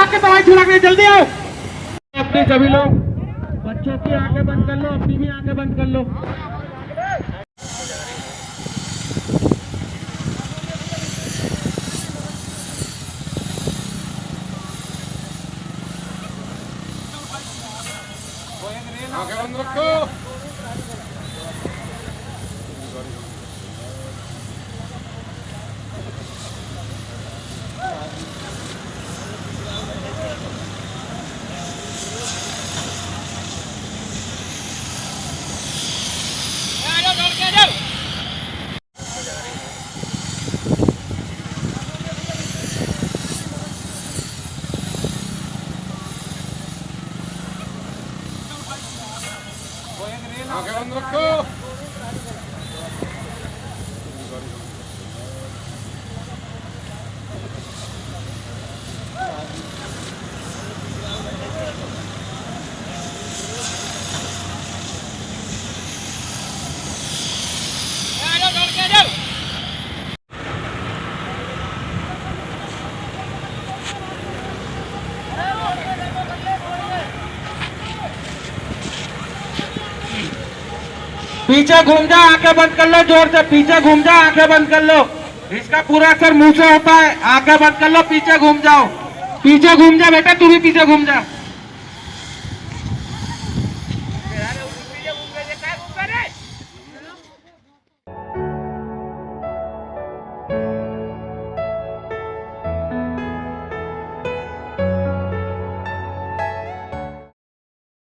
आके दवाई छुड़ाने जल्दी आओ। अपनी सभी लोग बच्चों की आंखें बंद कर लो, अपनी भी आंखें बंद कर लो। आंखें बंद रखो। आंखें बंद रखो। पीछे घूम जा, आंखें बंद कर लो जोर से। पीछे घूम जा, आंखें बंद कर लो। इसका पूरा असर मुंह से होता है। आंखें बंद कर लो, पीछे घूम जाओ। पीछे घूम जा बेटा, तू भी पीछे घूम जा।